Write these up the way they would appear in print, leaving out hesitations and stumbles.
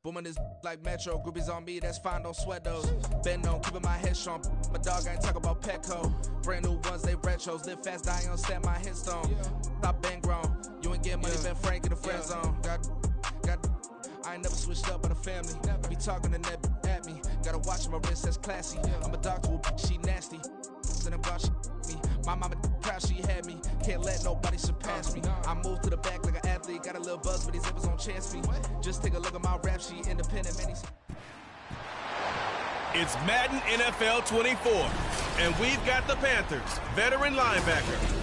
Booming this like Metro, groupies on me, that's fine, don't sweat those. Been on, keeping my head strong. My dog ain't talk about Petco. Brand new ones, they retros. Live fast, die on set, my headstone. Stop been grown. You ain't get money, been Frank in the friend zone. I ain't never switched up on the family. Be talking to that at me. Gotta watch my wrist, that's classy. I'm a dog to a she nasty. Then about she me. My mama proud she had me. Can't let nobody surpass me. I moved to the back like an athlete. Got a little buzz, but these zippers on chance me. Just take a look at my rap sheet. Independent, man. It's Madden NFL 24, and we've got the Panthers veteran linebacker.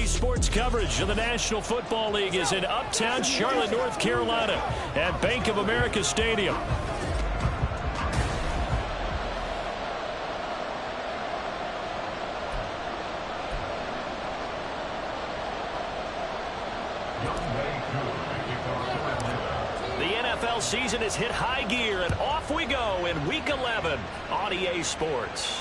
Sports coverage of the National Football League is in uptown Charlotte, North Carolina at Bank of America Stadium. The NFL season has hit high gear, and off we go in Week 11 on EA Sports.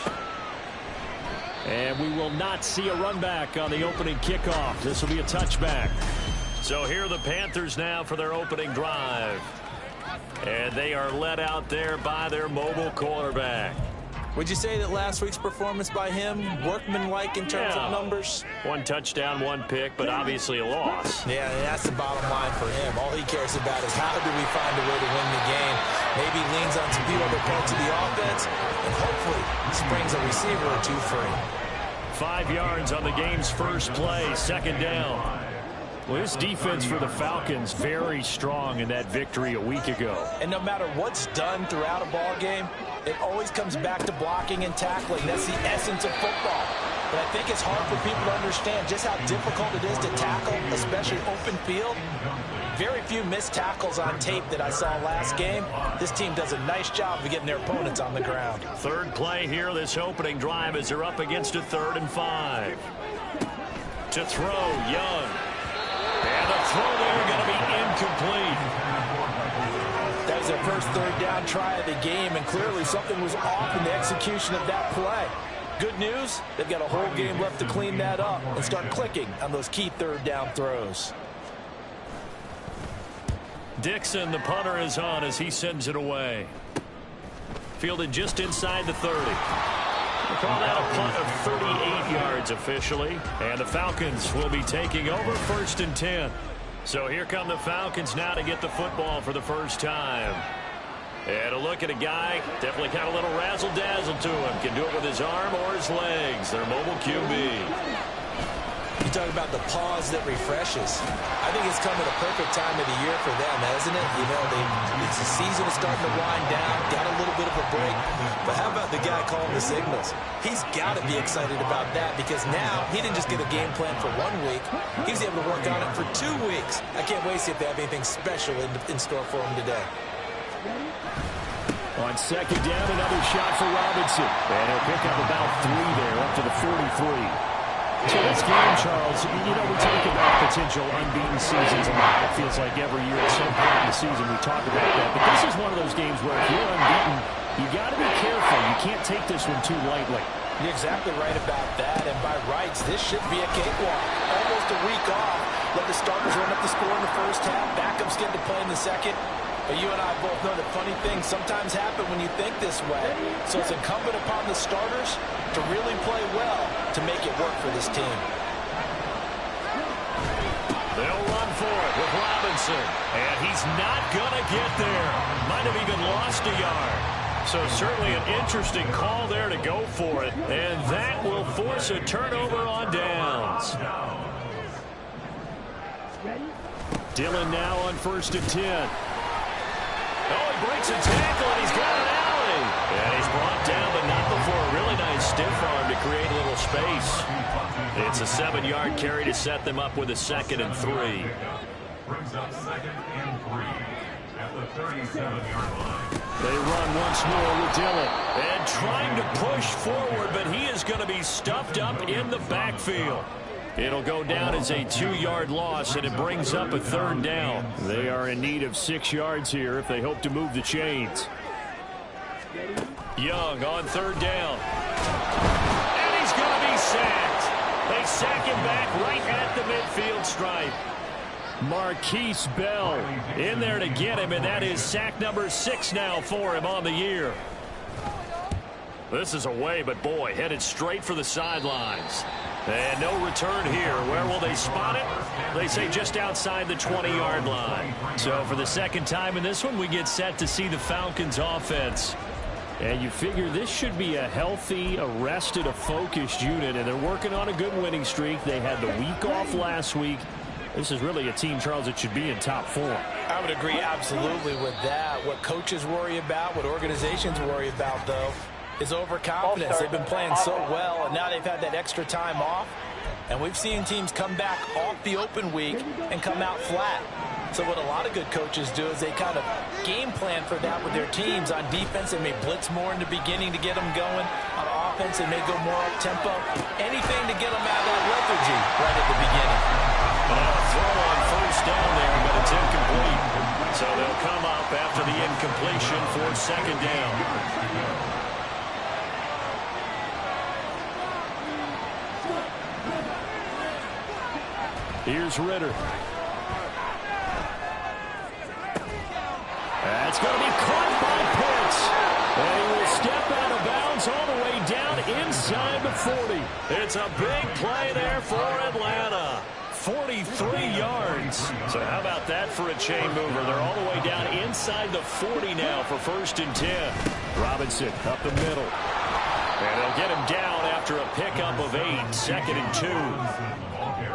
And we will not see a run back on the opening kickoff. This will be a touchback. So here are the Panthers now for their opening drive. And they are led out there by their mobile quarterback. Would you say that last week's performance by him, workmanlike in terms of numbers? One touchdown, one pick, but obviously a loss. Yeah, that's the bottom line for him. All he cares about is how do we find a way to win the game. Maybe leans on some few other parts of the offense, and hopefully springs a receiver or two free. 5 yards on the game's first play, second down. Well, this defense for the Falcons very strong in that victory a week ago. And no matter what's done throughout a ball game, it always comes back to blocking and tackling. That's the essence of football. But I think it's hard for people to understand just how difficult it is to tackle, especially open field. Very few missed tackles on tape that I saw last game. This team does a nice job of getting their opponents on the ground. Third play here, this opening drive, as they're up against a 3rd and 5. To throw, Young. And the throw there going to be incomplete. That was their first 3rd down try of the game, and clearly something was off in the execution of that play. Good news, they've got a whole game left to clean that up and start clicking on those key 3rd down throws. Dixon, the punter, is on as he sends it away. Fielded just inside the 30. We'll call that a punt of 38 yards officially. And the Falcons will be taking over 1st and 10. So here come the Falcons now to get the football for the first time. And a look at a guy, definitely got a little razzle-dazzle to him. Can do it with his arm or his legs. Their mobile QB. You talk about the pause that refreshes. I think it's coming a perfect time of the year for them, hasn't it? You know, it's the season is starting to wind down, got a little bit of a break. But how about the guy calling the signals? He's got to be excited about that because now he didn't just get a game plan for 1 week. He was able to work on it for 2 weeks. I can't wait to see if they have anything special in store for him today. On second down, another shot for Robinson. And he'll pick up about 3 there, up to the 43. So this game, Charles, you know, we talk about potential unbeaten seasons a lot. It feels like every year at some point in the season we talk about that. But this is one of those games where if you're unbeaten, you got to be careful. You can't take this one too lightly. You're exactly right about that. And by rights, this should be a cakewalk. Almost a week off. Let the starters run up the score in the first half. Backups get to play in the second. But you and I both know that funny things sometimes happen when you think this way. So it's incumbent upon the starters to really play well to make it work for this team. They'll run for it with Robinson. And he's not going to get there. Might have even lost a yard. So certainly an interesting call there to go for it. And that will force a turnover on downs. Dillon now on 1st and 10. Oh, he breaks a tackle, and he's got an alley. And he's brought down, but not before a really nice stiff arm to create a little space. It's a 7-yard carry to set them up with a 2nd and 3. Brings up 2nd and 3 at the 37-yard line. They run once more with Dillon. And trying to push forward, but he is going to be stuffed up in the backfield. It'll go down as a 2-yard loss, and it brings up a 3rd down. They are in need of 6 yards here if they hope to move the chains. Young on 3rd down. And he's going to be sacked. They sack him back right at the midfield stripe. Marquise Bell in there to get him, and that is sack number 6 now for him on the year. This is away, but boy, headed straight for the sidelines. And no return here. Where will they spot it? They say just outside the 20-yard line. So for the second time in this one, we get set to see the Falcons offense. And you figure this should be a healthy, a rested, a focused unit, and they're working on a good winning streak. They had the week off last week. This is really a team, Charles, that should be in top 4. I would agree absolutely with that. What coaches worry about, what organizations worry about, though, is overconfidence. They've been playing so well, and now they've had that extra time off. And we've seen teams come back off the open week and come out flat. So what a lot of good coaches do is they kind of game plan for that with their teams. On defense, they may blitz more in the beginning to get them going. On offense, they may go more up-tempo. Anything to get them out of that lethargy right at the beginning. Throw on 1st down there, but it's incomplete. So they'll come up after the incompletion for 2nd down. Here's Ritter. That's going to be caught by Pitts. And he will step out of bounds all the way down inside the 40. It's a big play there for Atlanta. 43 yards. So how about that for a chain mover? They're all the way down inside the 40 now for 1st and 10. Robinson up the middle. And they'll get him down after a pickup of 8, 2nd and 2.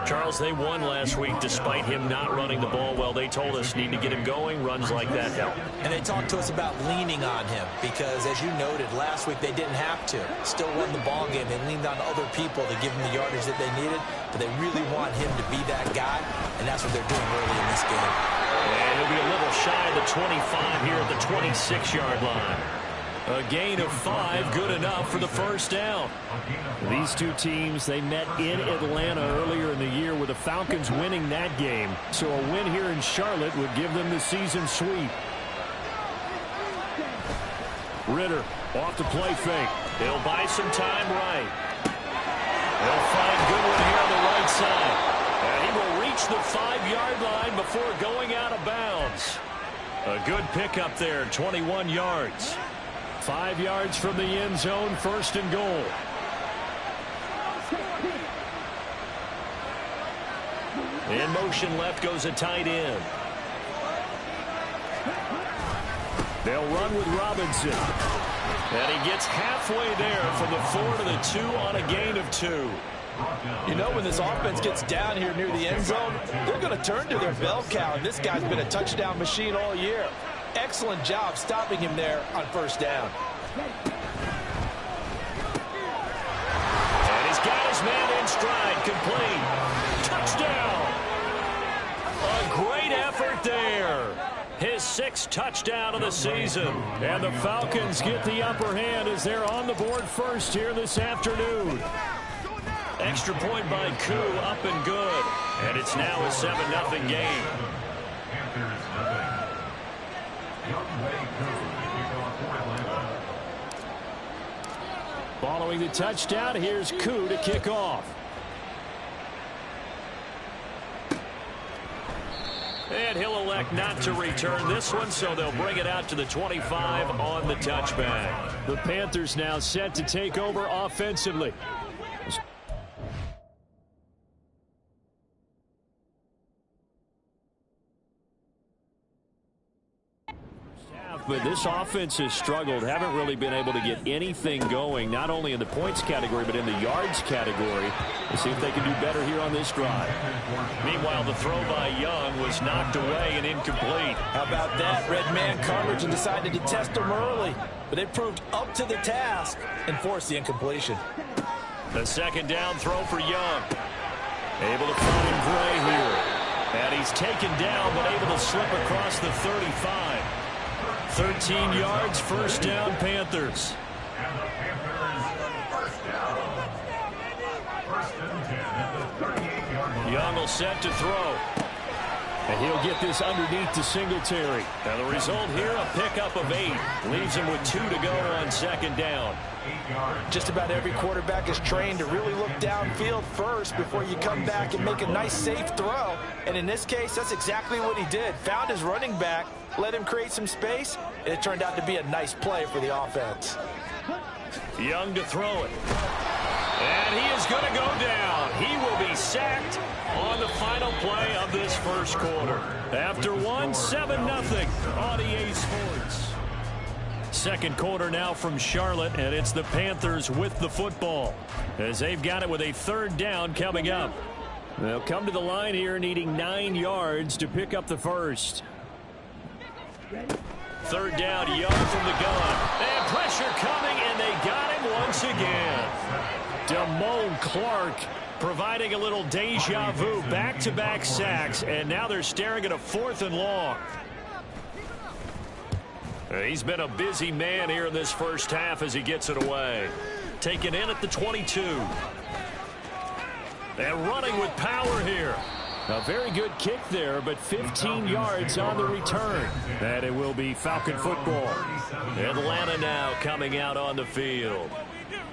Charles, they won last week despite him not running the ball well. They told us need to get him going. Runs like that help. And they talked to us about leaning on him because, as you noted, last week they didn't have to. Still won the ball game. They leaned on other people to give them the yardage that they needed, but they really want him to be that guy, and that's what they're doing early in this game. And he'll be a little shy of the 25 here at the 26-yard line. A gain of 5, good enough for the 1st down. These two teams, they met in Atlanta earlier in the year with the Falcons winning that game. So a win here in Charlotte would give them the season sweep. Ritter off the play fake. They'll buy some time right. They'll find Goodwin here on the right side. And he will reach the 5-yard line before going out of bounds. A good pickup there, 21 yards. 5 yards from the end zone, 1st and goal. In motion left goes a tight end. They'll run with Robinson. And he gets halfway there from the 4 to the 2 on a gain of 2. You know, when this offense gets down here near the end zone, they're going to turn to their bell cow, and this guy's been a touchdown machine all year. Excellent job stopping him there on 1st down. And he's got his man in stride, complete. Touchdown! A great effort there. His 6th touchdown of the season. And the Falcons get the upper hand as they're on the board first here this afternoon. Extra point by Koo, up and good. And it's now a 7-0 game. Following the touchdown, here's Koo to kick off. And he'll elect not to return this one, so they'll bring it out to the 25 on the touchback. The Panthers now set to take over offensively. But this offense has struggled, haven't really been able to get anything going, not only in the points category, but in the yards category. Let's see if they can do better here on this drive. Meanwhile, the throw by Young was knocked away and incomplete. How about that? Red man coverage and decided to test him early. But it proved up to the task and forced the incompletion. The 2nd down throw for Young. Able to find Gray here. And he's taken down, but able to slip across the 35. 13 yards, 1st down, Panthers. And the Panthers, 1st down. 1st and 10 at the 38. Young will set to throw. And he'll get this underneath to Singletary. Now the result here, a pickup of 8. Leaves him with 2 to go on 2nd down. Just about every quarterback is trained to really look downfield first before you come back and make a nice, safe throw. And in this case, that's exactly what he did. Found his running back, let him create some space, and it turned out to be a nice play for the offense. Young to throw it. And he is going to go down. He will be sacked on the final play of this first quarter. After 7-0 on EA Sports. Second quarter now from Charlotte, and it's the Panthers with the football as they've got it with a 3rd down coming up. They'll come to the line here needing 9 yards to pick up the first. 3rd down, Young from the gun. And pressure coming, and they got him once again. Damone Clark providing a little deja vu, back-to-back sacks, and now they're staring at a 4th and long. He's been a busy man here in this first half as he gets it away. Taken in at the 22. And running with power here. A very good kick there, but 15 yards on the return. And it will be Falcon football. Atlanta now coming out on the field.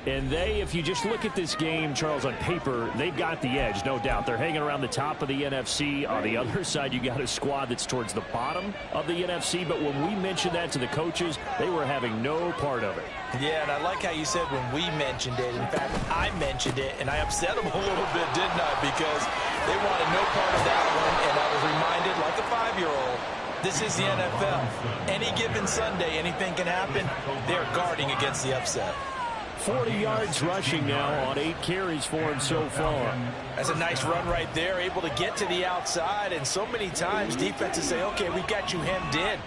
And if you just look at this game, Charles, on paper, they've got the edge, no doubt. They're hanging around the top of the NFC. On the other side, you got a squad that's towards the bottom of the NFC. But when we mentioned that to the coaches, they were having no part of it. Yeah, and I like how you said when we mentioned it. In fact, I mentioned it, and I upset them a little bit, didn't I? Because they wanted no part of that one, and I was reminded, like a 5-year-old, this is the NFL. Any given Sunday, anything can happen. They're guarding against the upset. 40 yards rushing now on 8 carries for him so far. That's a nice run right there, able to get to the outside, and so many times defenses say, okay, we've got you hemmed in.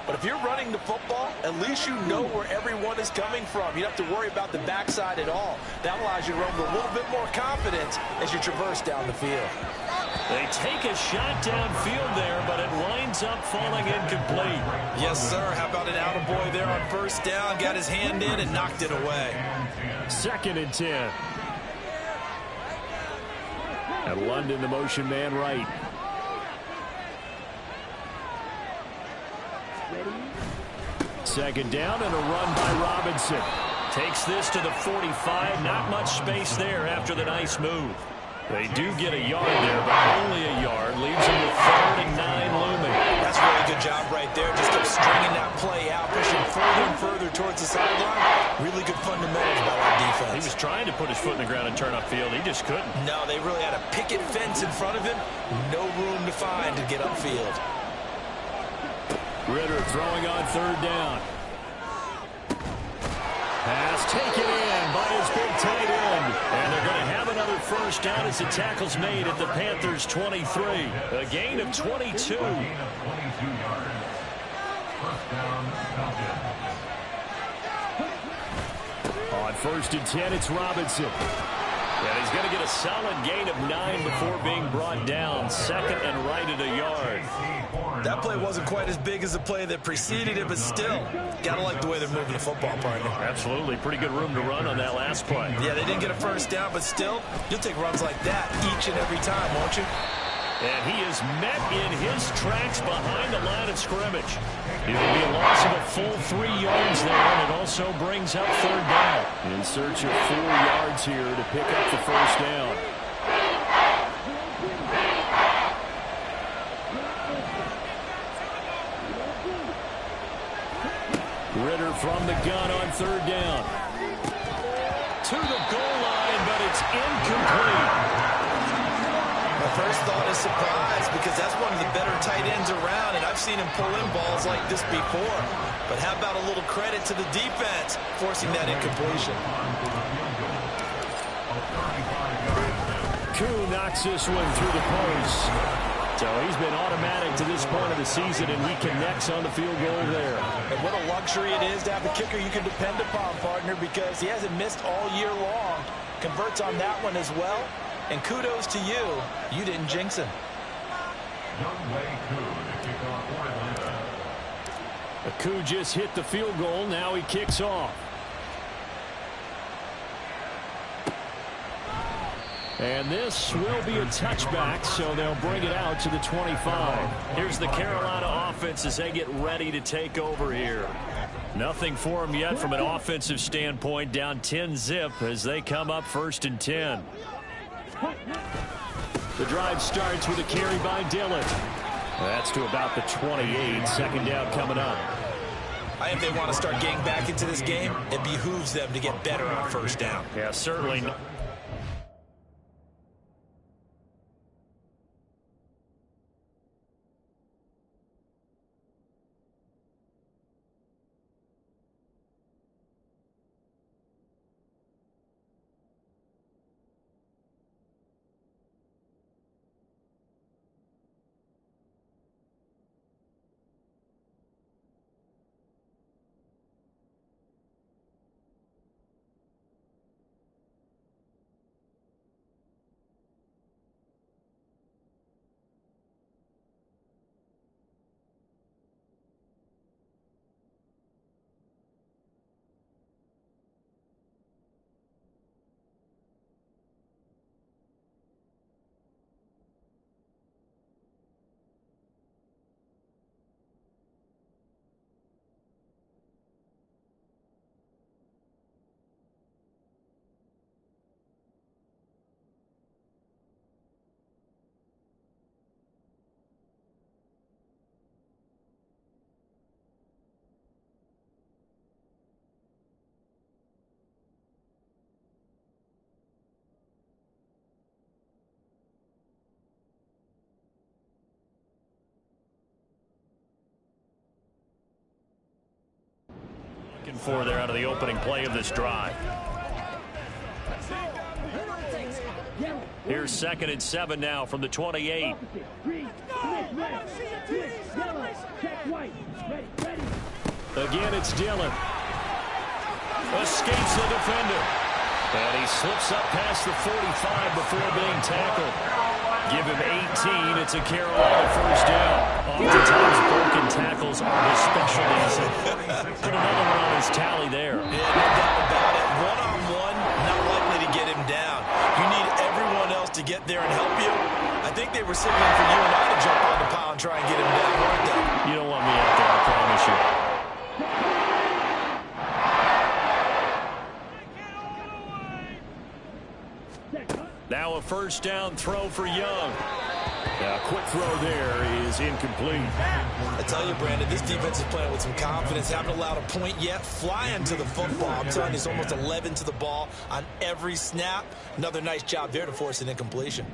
But if you're running the football, at least you know where everyone is coming from. You don't have to worry about the backside at all. That allows you to run with a little bit more confidence as you traverse down the field. They take a shot downfield there, but it winds up falling incomplete. Yes, sir. How about an attaboy there on 1st down? Got his hand in and knocked it away. 2nd and 10. And London, the motion man right. Second down and a run by Robinson. Takes this to the 45. Not much space there after the nice move. They do get a yard there, but only a yard. Leaves them with 3rd and 9 looming. That's a really good job right there. Just kept stringing that play out, pushing further and further towards the sideline. Really good fundamentals by that defense. He was trying to put his foot in the ground and turn upfield. He just couldn't. No, they really had a picket fence in front of him. No room to find to get upfield. Ritter throwing on 3rd down. Pass taken in by his big tight end. And they're going to have another 1st down as the tackle's made at the Panthers' 23. A gain of 22. On 1st and 10, it's Robinson. And he's going to get a solid gain of 9 before being brought down. 2nd and right at a yard. That play wasn't quite as big as the play that preceded it, but still, got to like the way they're moving the football, partner. Absolutely. Pretty good room to run on that last play. Yeah, they didn't get a 1st down, but still, you'll take runs like that each and every time, won't you? And he is met in his tracks behind the line of scrimmage. It will be a loss of a full 3 yards there, and it also brings up 3rd down. In search of 4 yards here to pick up the 1st down. Ritter from the gun on 3rd down. To the goal line, but it's incomplete. My first thought is surprise, because that's one of the better tight ends around, and I've seen him pull in balls like this before. But how about a little credit to the defense forcing that incompletion? Koo knocks this one through the post. So he's been automatic to this point of the season, and he connects on the field goal there. And what a luxury it is to have a kicker you can depend upon, partner, because he hasn't missed all year long. Converts on that one as well. And kudos to you. You didn't jinx him. Koo just hit the field goal. Now he kicks off. And this will be a touchback, so they'll bring it out to the 25. Here's the Carolina offense as they get ready to take over here. Nothing for them yet from an offensive standpoint, down 10-zip as they come up 1st and 10. The drive starts with a carry by Dillon. That's to about the 28. Second down coming up. I think they want to start getting back into this game. It behooves them to get better on 1st down. Yeah, certainly. For there out of the opening play of this drive. Here's 2nd and 7 now from the 28. Again, it's Dillon. Escapes the defender. And he slips up past the 45 before being tackled. Give him 18. It's a Carolina 1st down. Oftentimes, broken tackles are his specialties. Put another one on his tally there. Yeah, no doubt about it. One-on-one, not likely to get him down. You need everyone else to get there and help you. I think they were signaling for you and I to jump on the pile and try and get him down, weren't they? You don't want me out there, I promise you. Now a 1st down throw for Young. A quick throw there is incomplete. I tell you, Brandon, this defense is playing with some confidence. Haven't allowed a point yet. Flying to the football. I'm telling you, it's almost 11 to the ball on every snap. Another nice job there to force an incompletion.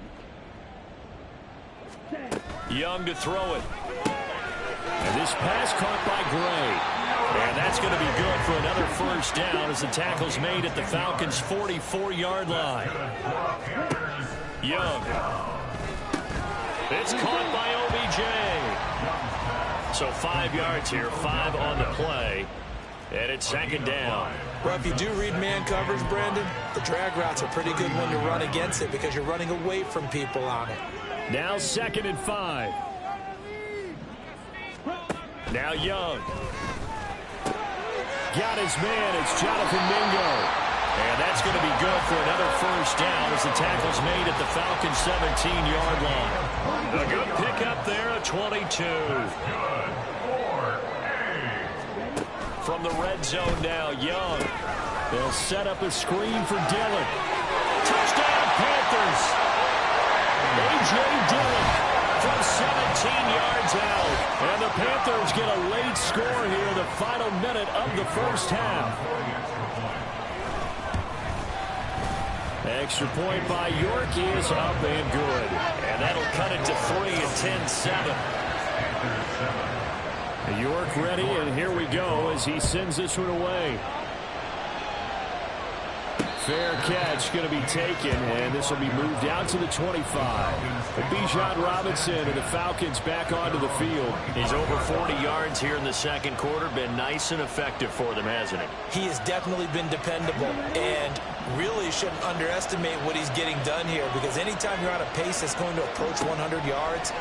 Young to throw it. And this pass caught by Gray. And that's going to be good for another 1st down as the tackle's made at the Falcons' 44-yard line. Young. It's caught by OBJ. So 5 yards here, 5 on the play. And it's 2nd down. Well, if you do read man coverage, Brandon, the drag route's a pretty good one to run against it because you're running away from people on it. Now 2nd and 5. Now Young. Got his man. It's Jonathan Mingo. And that's going to be good for another 1st down as the tackle's made at the Falcons' 17-yard line. A good pickup there at 22. From the red zone now, Young. They'll set up a screen for Dillon. Touchdown, Panthers. A.J. Dillon from 17 yards out. And the Panthers get a late score here, the final minute of the 1st half. Extra point by York is up and good. And that'll cut it to 3 and 10-7. York ready, and here we go as he sends this one away. Fair catch going to be taken, and this will be moved out to the 25. Bijan Robinson and the Falcons back onto the field. He's over 40 yards here in the 2nd quarter. Been nice and effective for them, hasn't he? He has definitely been dependable, and really shouldn't underestimate what he's getting done here, because anytime you're on a pace that's going to approach 100 yards,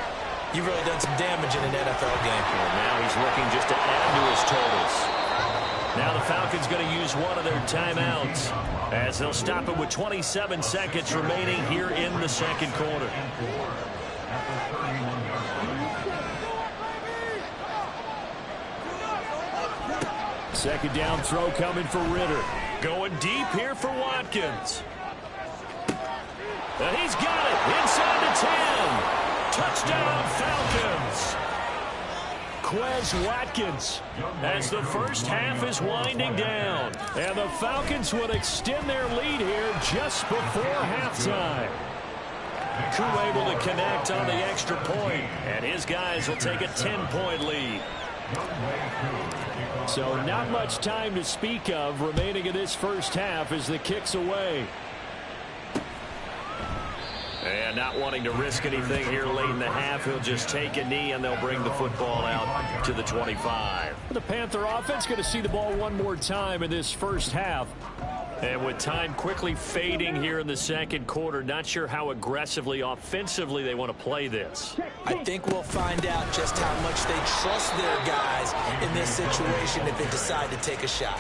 you've really done some damage in an NFL game. And now he's looking just to add to his totals. Now the Falcons going to use one of their timeouts as they'll stop it with 27 seconds remaining here in the second quarter. Second down throw coming for Ritter. Going deep here for Watkins. And he's got it inside the 10. Touchdown Falcons. Quez Watkins as the first half is winding down. And the Falcons would extend their lead here just before halftime. Koo able to connect on the extra point, and his guys will take a 10-point lead. So not much time to speak of remaining in this first half as the kick's away. And not wanting to risk anything here late in the half, he'll just take a knee and they'll bring the football out to the 25. The Panther offense going to see the ball one more time in this first half. And with time quickly fading here in the second quarter, not sure how aggressively, offensively they want to play this. I think we'll find out just how much they trust their guys in this situation if they decide to take a shot.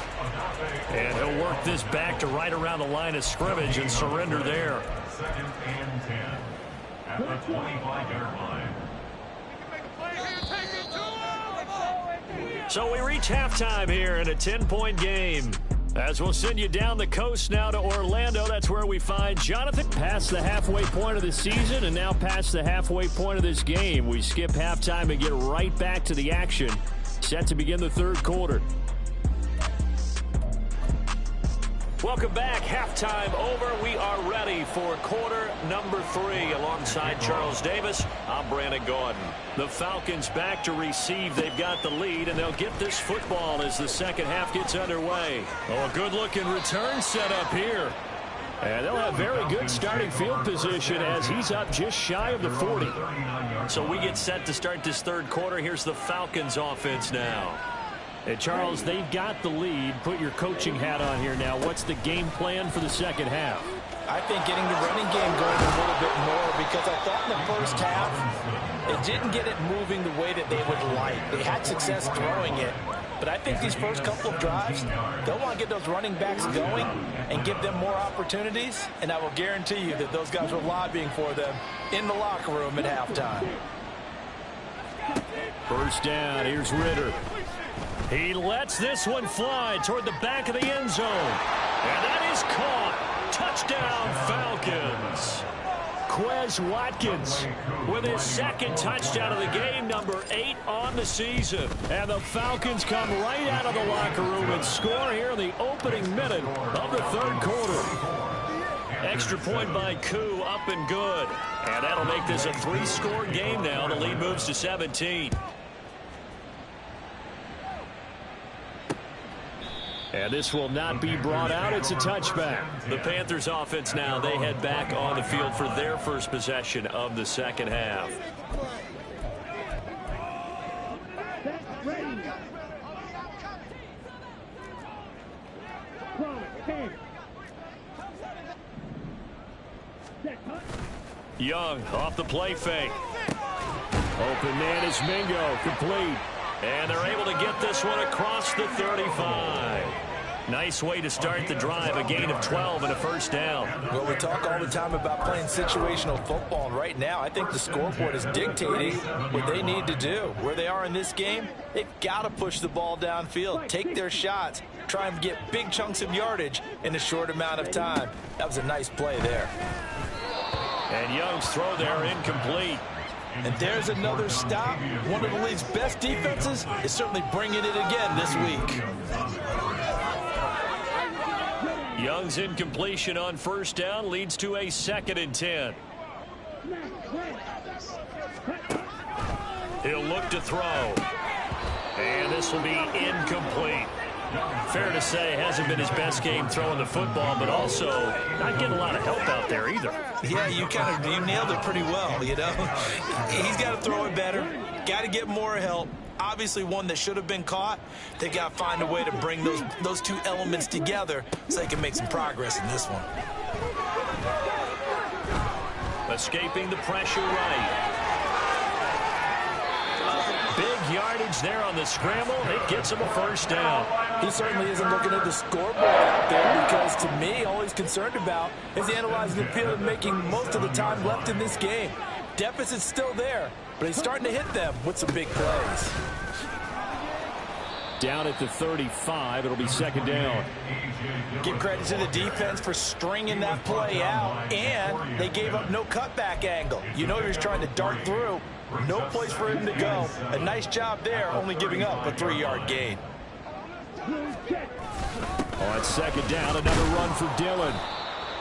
And he'll work this back to right around the line of scrimmage and surrender there. Second and 10 at the 25-yard line. So we reach halftime here in a 10-point game. As we'll send you down the coast now to Orlando. That's where we find Jonathan. Past the halfway point of the season and now past the halfway point of this game. We skip halftime and get right back to the action. Set to begin the third quarter. Welcome back. Halftime over. We are ready for quarter number 3. Alongside Charles Davis, I'm Brandon Gordon. The Falcons back to receive. They've got the lead, and they'll get this football as the second half gets underway. Oh, a good-looking return set up here. And they'll have very good starting field position as he's up just shy of the 40. So we get set to start this third quarter. Here's the Falcons offense now. And Charles, they've got the lead. Put your coaching hat on here now. What's the game plan for the second half? I think getting the running game going a little bit more, because I thought in the first half it didn't get it moving the way that they would like. They had success throwing it, but I think these first couple of drives, they'll want to get those running backs going and give them more opportunities, and I will guarantee you that those guys were lobbying for them in the locker room at halftime. First down, here's Ritter. He lets this one fly toward the back of the end zone. And that is caught. Touchdown, Falcons. Quez Watkins with his second touchdown of the game, number 8 on the season. And the Falcons come right out of the locker room and score here in the opening minute of the third quarter. Extra point by Koo, up and good. And that'll make this a 3-score game now. The lead moves to 17. And this will not be brought out. It's a touchback. The Panthers offense now, they head back on the field for their first possession of the second half. Young off the play fake. Open man is Mingo, complete. And they're able to get this one across the 35. Nice way to start the drive, a gain of 12 and a first down. Well, we talk all the time about playing situational football, and right now I think the scoreboard is dictating what they need to do. Where they are in this game, they've got to push the ball downfield, take their shots, try and get big chunks of yardage in a short amount of time. That was a nice play there. And Young's throw there incomplete. And there's another stop. One of the league's best defenses is certainly bringing it again this week. Young's incompletion on first down leads to a 2nd and 10. He'll look to throw. And this will be incomplete. Fair to say, hasn't been his best game throwing the football, but also not getting a lot of help out there either. Yeah, you nailed it pretty well, you know. He's got to throw it better, got to get more help. Obviously one that should have been caught. They got to find a way to bring those two elements together so they can make some progress in this one. Escaping the pressure right. Big yardage yardage there on the scramble. It gets him a first down. He certainly isn't looking at the scoreboard out there because, to me, all he's concerned about is analyzing the field and making most of the time left in this game. Deficit's still there, but he's starting to hit them with some big plays. Down at the 35, it'll be second down. Give credit to the defense for stringing that play out, and they gave up no cutback angle. You know he was trying to dart through. No place for him to go. A nice job there, only giving up a 3-yard gain. On second down, another run for Dillon.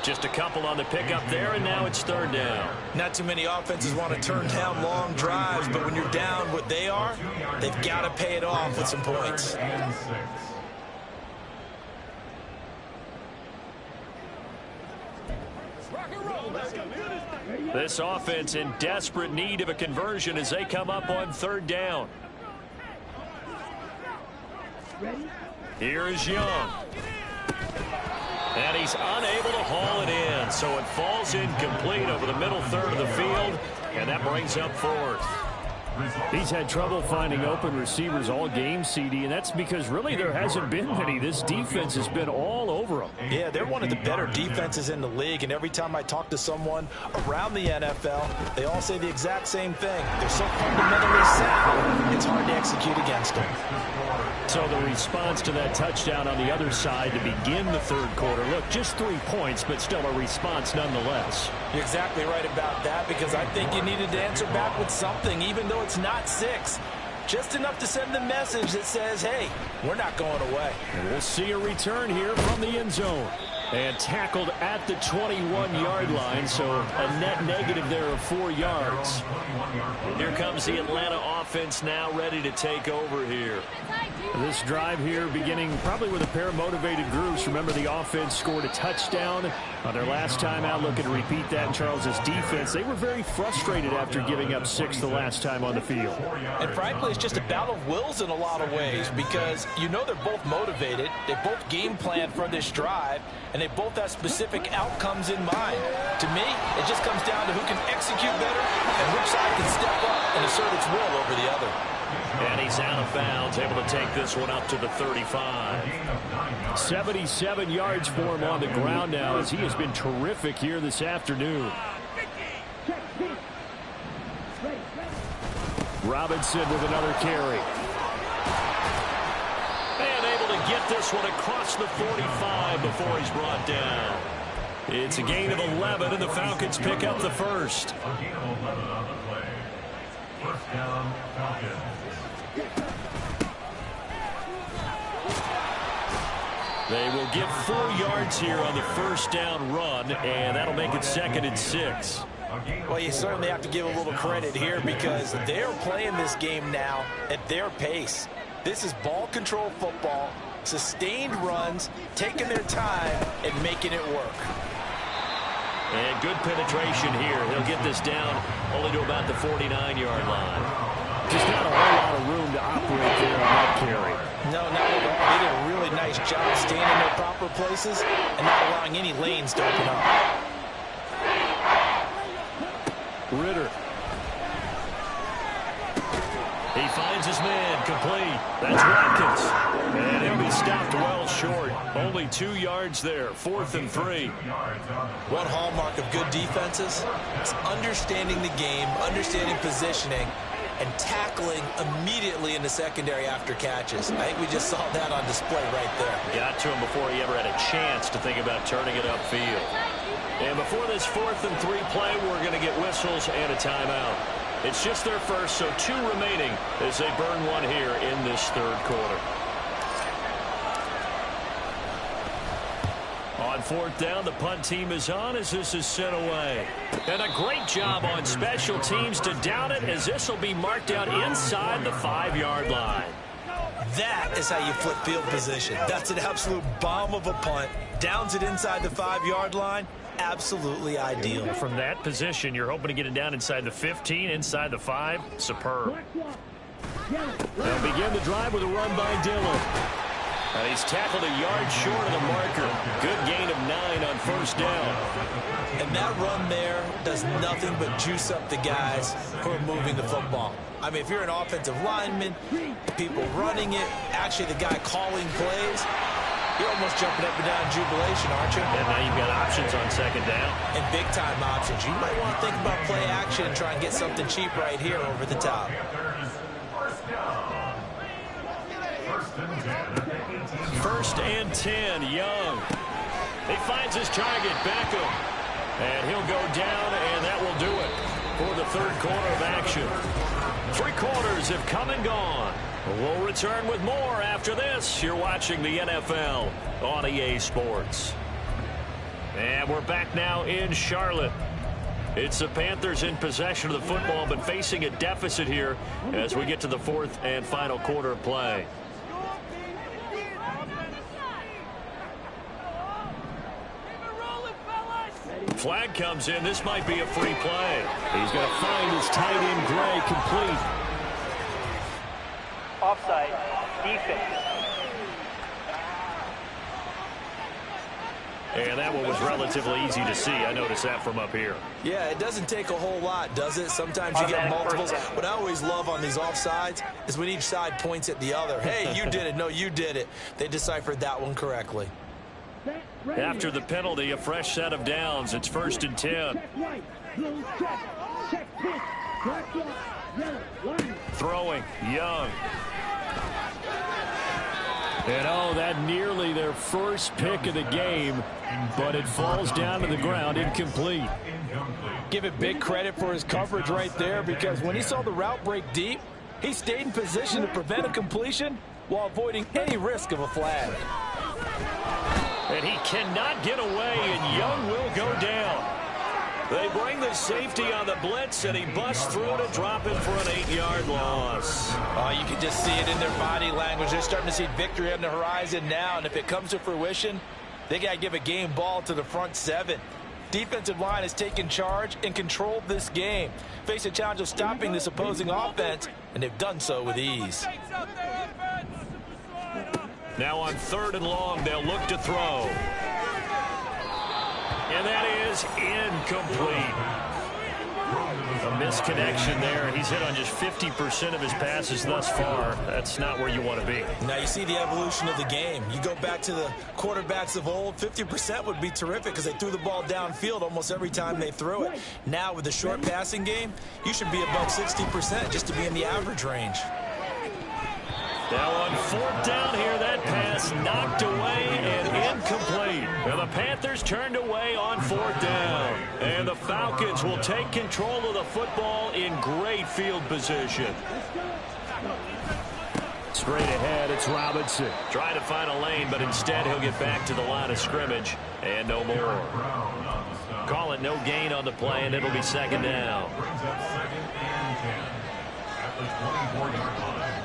Just a couple on the pickup there, and now it's third down. Not too many offenses want to turn down long drives, but when you're down what they are, they've got to pay it off with some points. This offense in desperate need of a conversion as they come up on third down. Here is Young. And he's unable to haul it in, so it falls incomplete over the middle third of the field, and that brings up fourth. He's had trouble finding open receivers all game, CD, and that's because really there hasn't been many. This defense has been all over them. Yeah, they're one of the better defenses in the league, and every time I talk to someone around the NFL, they all say the exact same thing. They're so fundamentally sound, it's hard to execute against them. So the response to that touchdown on the other side to begin the third quarter, look, just 3 points, but still a response nonetheless. You're exactly right about that, because I think you needed to answer back with something, even though it's not 6. Just enough to send the message that says, hey, we're not going away. And we'll see a return here from the end zone. And tackled at the 21-yard line, so a net negative there of 4 yards. Here comes the Atlanta offense now ready to take over here. This drive here beginning probably with a pair of motivated groups. Remember, the offense scored a touchdown on their last time out. Looking to repeat that in Charles's defense. They were very frustrated after giving up 6 the last time on the field. And frankly, it's just a battle of wills in a lot of ways, because you know they're both motivated. They both game plan for this drive, and they both have specific outcomes in mind. To me, it just comes down to who can execute better and which side can step up and assert its will over the other. And he's out of bounds, able to take this one up to the 35. 77 yards for him on the ground now, as he has been terrific here this afternoon. Robinson with another carry. And able to get this one across the 45 before he's brought down. It's a gain of 11, and the Falcons pick up the first. First down, Falcons. They will get 4 yards here on the first down run, and that'll make it 2nd and 6. Well, you certainly have to give a little credit here, because they're playing this game now at their pace. This is ball control football, sustained runs, taking their time and making it work. And good penetration here. He'll get this down only to about the 49-yard line. Just not a whole lot of room to operate there on that carry. No, not at all. They did a really nice job staying in their proper places and not allowing any lanes to open up. Ritter. He finds his man, complete. That's Watkins. And he'll be stopped well short. Only 2 yards there, 4th and 3. One hallmark of good defenses is understanding the game, understanding positioning, and tackling immediately in the secondary after catches. I think we just saw that on display right there. Got to him before he ever had a chance to think about turning it upfield. And before this 4th and 3 play, we're going to get whistles and a timeout. It's just their first, so 2 remaining as they burn one here in this third quarter. On 4th down, the punt team is on as this is sent away. And a great job on special teams to down it, as this will be marked out inside the 5-yard line. That is how you flip field position. That's an absolute bomb of a punt. Downs it inside the 5-yard line. Absolutely ideal. From that position, you're hoping to get it down inside the 15, inside the 5. Superb. They'll begin the drive with a run by Dillon. And he's tackled a yard short of the marker. Good gain of 9 on first down. And that run there does nothing but juice up the guys who are moving the football. I mean, if you're an offensive lineman, people running it, actually the guy calling plays, you're almost jumping up and down in jubilation, aren't you? And now you've got options on second down. And big-time options. You might want to think about play action and try and get something cheap right here over the top. First and 10, Young. He finds his target, Beckham. And he'll go down, and that will do it for the third quarter of action. 3 quarters have come and gone. We'll return with more after this. You're watching the NFL on EA Sports. And we're back now in Charlotte. It's the Panthers in possession of the football, but facing a deficit here as we get to the fourth and final quarter of play. Flag comes in. This might be a free play. He's going to find his tight end, Gray, complete. Offside, defense. And that one was relatively easy to see. I noticed that from up here. Yeah, it doesn't take a whole lot, does it? Sometimes you get multiples. What I always love on these offsides is when each side points at the other. Hey, you did it. No, you did it. They deciphered that one correctly. After the penalty, a fresh set of downs. It's first and 10. Throwing, Young. And oh, that nearly their first pick of the game, but it falls down to the ground, incomplete. Give it big credit for his coverage right there, because when he saw the route break deep, he stayed in position to prevent a completion while avoiding any risk of a flag. And he cannot get away, and Young will go down. They bring the safety on the blitz, and he busts through to drop it for an 8-yard loss. Oh, you can just see it in their body language. They're starting to see victory on the horizon now, and if it comes to fruition, they got to give a game ball to the front 7. Defensive line has taken charge and controlled this game. Face a challenge of stopping this opposing offense, and they've done so with ease. Now on 3rd and long, they'll look to throw. And that is incomplete. A misconnection there. He's hit on just 50% of his passes thus far. That's not where you want to be. Now you see the evolution of the game. You go back to the quarterbacks of old, 50% would be terrific because they threw the ball downfield almost every time they threw it. Now with the short passing game, you should be above 60% just to be in the average range. Now on 4th down here, that pass knocked away and incomplete. And the Panthers turned away on 4th down. And the Falcons will take control of the football in great field position. Straight ahead, it's Robinson. Trying to find a lane, but instead he'll get back to the line of scrimmage. And no more. Call it no gain on the play, and it'll be 2nd down. Brings up 2nd and 10 at the 24-yard line.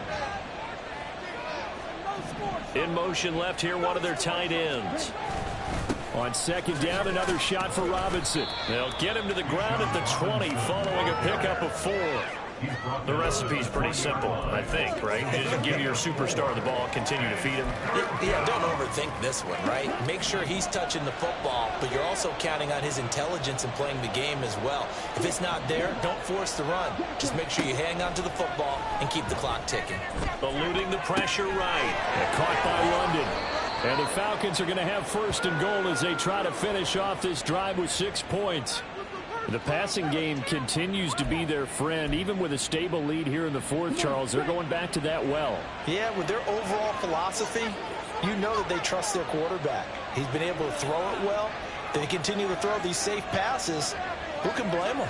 In motion left here, one of their tight ends. On 2nd down, another shot for Robinson. They'll get him to the ground at the 20 following a pickup of 4. The recipe's pretty simple, I think, right? Just give your superstar the ball, continue to feed him. Yeah, don't overthink this one, right? Make sure he's touching the football, but you're also counting on his intelligence and playing the game as well. If it's not there, don't force the run. Just make sure you hang on to the football and keep the clock ticking. Eluding the pressure right. Caught by London. And the Falcons are going to have 1st and goal as they try to finish off this drive with 6 points. The passing game continues to be their friend. Even with a stable lead here in the 4th, Charles, they're going back to that well. Yeah, with their overall philosophy, you know that they trust their quarterback. He's been able to throw it well. They continue to throw these safe passes. Who can blame them?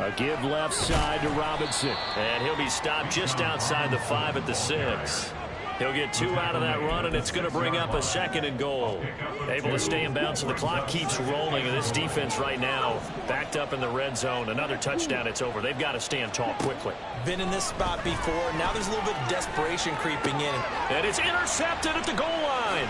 A give left side to Robinson. And he'll be stopped just outside the 5 at the 6. He'll get 2 out of that run, and it's going to bring up a 2nd and goal. Able to stay in bounds, so the clock keeps rolling. And this defense right now backed up in the red zone. Another touchdown, it's over. They've got to stand tall quickly. Been in this spot before. Now there's a little bit of desperation creeping in. And it's intercepted at the goal line.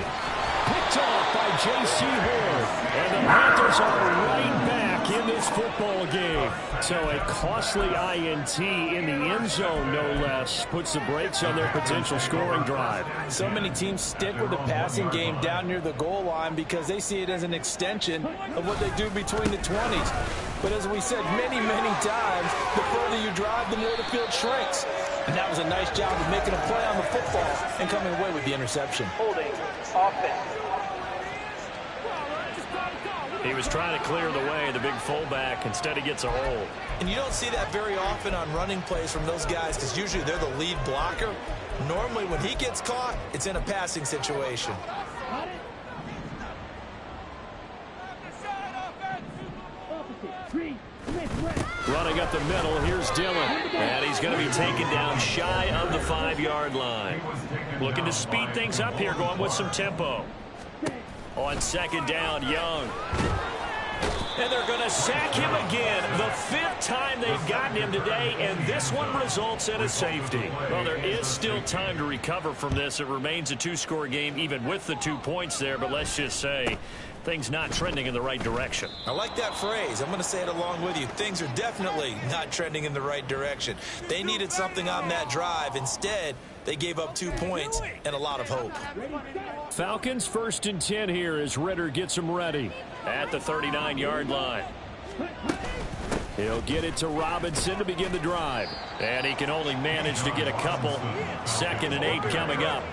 Picked off by J.C. Horn. And the Panthers are right back in this this football game. So a costly INT in the end zone, no less, puts the brakes on their potential scoring drive. So many teams stick with the passing game down near the goal line because they see it as an extension of what they do between the 20s. But as we said many, many times, the further you drive, the more the field shrinks. And that was a nice job of making a play on the football and coming away with the interception. Holding offense. He was trying to clear the way, the big fullback. Instead, he gets a hold. And you don't see that very often on running plays from those guys because usually they're the lead blocker. Normally, when he gets caught, it's in a passing situation. Running up the middle, here's Dillon. And he's going to be taken down shy of the 5-yard line. Looking to speed things up here, going with some tempo. On second down, Young. And they're going to sack him again. The 5th time they've gotten him today, and this one results in a safety. Well, there is still time to recover from this. It remains a 2-score game, even with the 2 points there. But let's just say things not trending in the right direction. I like that phrase. I'm going to say it along with you. Things are definitely not trending in the right direction. They needed something on that drive. Instead, they gave up 2 points and a lot of hope. Falcons 1st and 10 here as Ritter gets them ready at the 39-yard line. He'll get it to Robinson to begin the drive. And he can only manage to get a couple. 2nd and 8 coming up.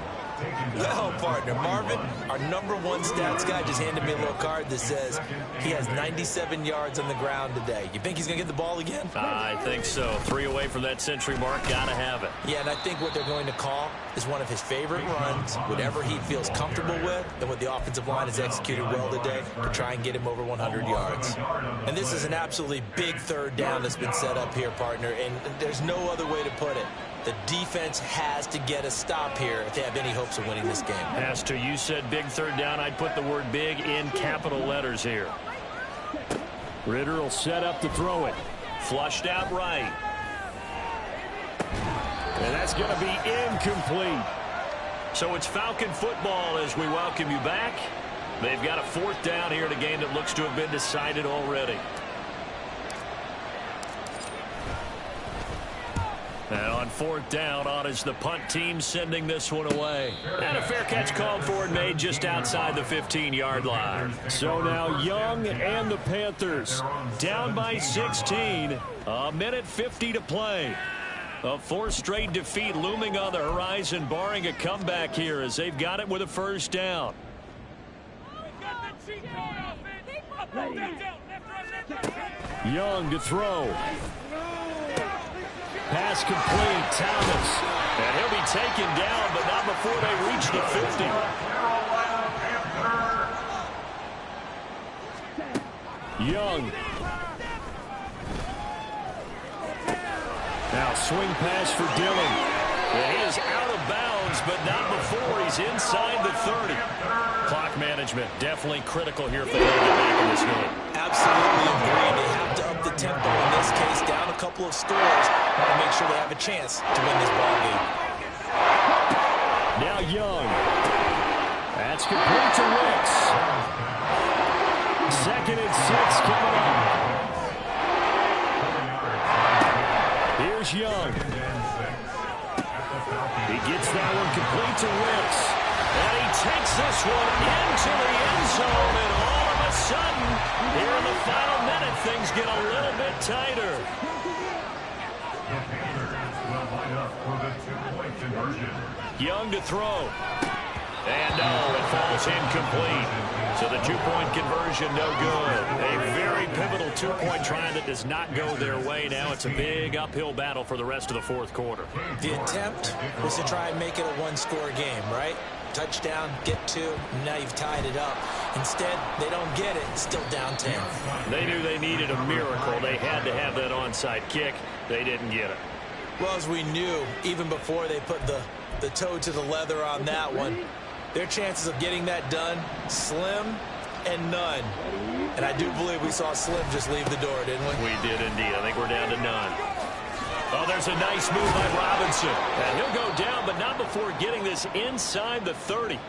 Well, partner, Marvin, our #1 stats guy just handed me a little card that says he has 97 yards on the ground today. You think he's going to get the ball again? I think so. 3 away from that century mark. Got to have it. Yeah, and I think what they're going to call is one of his favorite runs, whatever he feels comfortable with, and what the offensive line has executed well today to try and get him over 100 yards. And this is an absolutely big 3rd down that's been set up here, partner, and there's no other way to put it. The defense has to get a stop here if they have any hopes of winning this game. Has to. You said big 3rd down. I'd put the word big in capital letters here. Ritter will set up to throw it. Flushed out right. And that's going to be incomplete. So it's Falcon football as we welcome you back. They've got a 4th down here in a game that looks to have been decided already. And on 4th down, on is the punt team sending this one away. And a fair catch called for and made just outside the 15-yard line. So now Young and the Panthers down by 16. A minute 50 to play. A 4th straight defeat looming on the horizon, barring a comeback here as they've got it with a 1st down. Young to throw. Pass complete, Thomas. And he'll be taken down, but not before they reach the 50. Young. Now swing pass for Dillon. And he is out of bounds, but not before he's inside the 30. Clock management definitely critical here if they want to get back in this game. Absolutely agree. They have to up the tempo in this case, down a couple of scores, to make sure they have a chance to win this ball game. Now Young. That's complete to Wicks. 2nd and 6 coming up. Here's Young. He gets that one complete to Wicks. And he takes this one into the end zone. And all of a sudden, here in the final minute, things get a little bit tighter. Young to throw. And no, it falls incomplete. So the 2-point conversion, no good. A very pivotal 2-point try that does not go their way. Now it's a big uphill battle for the rest of the 4th quarter. The attempt was to try and make it a 1-score game, right? Touchdown, get 2, and now you've tied it up. Instead, they don't get it. Still down 10. They knew they needed a miracle. They had to have that onside kick. They didn't get it. Well, as we knew, even before they put the toe to the leather on that one, their chances of getting that done, slim and none. And I do believe we saw Slim just leave the door, didn't we? We did indeed. I think we're down to none. Oh, there's a nice move by Robinson. And he'll go down, but not before getting this inside the 30.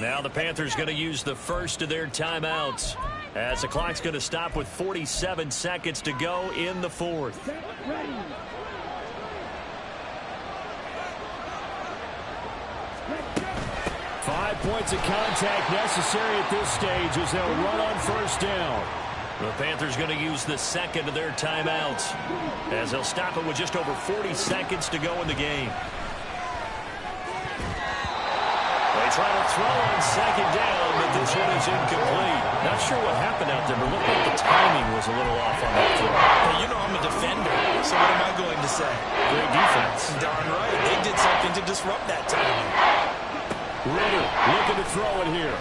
Now the Panthers going to use the first of their timeouts as the clock's going to stop with 47 seconds to go in the fourth. 5 points of contact necessary at this stage as they'll run on first down. The Panthers going to use the second of their timeouts as they'll stop it with just over 40 seconds to go in the game. They try to throw on second down, but this one is incomplete. Not sure what happened out there, but it looked like the timing was a little off on that throw. Well, you know I'm a defender, so what am I going to say? Great defense. Darn right. They did something to disrupt that timing. Ritter looking to throw it here.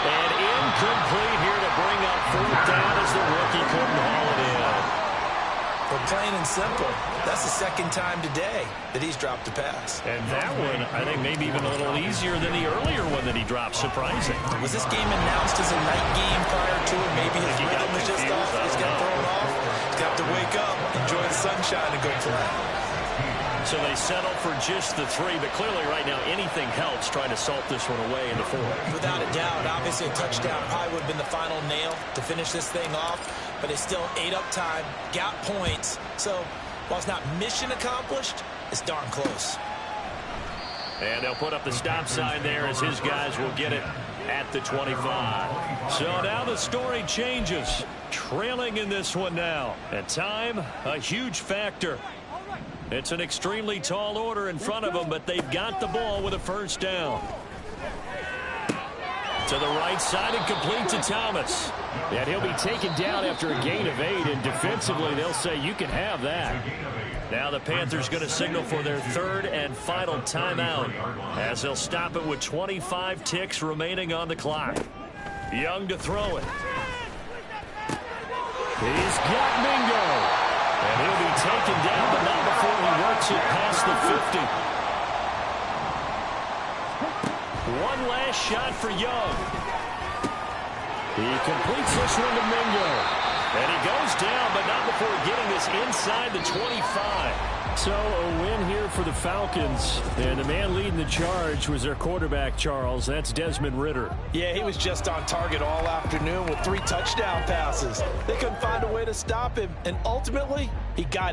And incomplete here to bring up fourth down as the rookie couldn't haul it in. But plain and simple, that's the second time today that he's dropped a pass. And that one, I think, maybe even a little easier than the earlier one that he dropped. Surprising. Was this game announced as a night game prior to it? Maybe his rhythm was just off. He's got thrown off. He's got to wake up, enjoy the sunshine, and go play. So they settle for just the 3, but clearly right now anything helps trying to salt this one away in the fourth. Without a doubt, obviously a touchdown probably would have been the final nail to finish this thing off, but it's still ate up time, got points. So while it's not mission accomplished, it's darn close. And they'll put up the stop sign there as his guys will get it at the 25. So now the story changes. Trailing in this one now. And time, a huge factor. It's an extremely tall order in front of them, but they've got the ball with a first down. To the right side and complete to Thomas. And he'll be taken down after a gain of 8, and defensively they'll say you can have that. Now the Panthers going to signal for their third and final timeout as they'll stop it with 25 ticks remaining on the clock. Young to throw it. He's got Mingo. And he'll be taken down, but not before he works it past the 50. One last shot for Young. He completes this one to Mingo. And he goes down, but not before getting this inside the 25. So a win here for the Falcons. And the man leading the charge was their quarterback, Charles. That's Desmond Ritter. Yeah, he was just on target all afternoon with 3 touchdown passes. They couldn't find a way to stop him, and ultimately, he got it.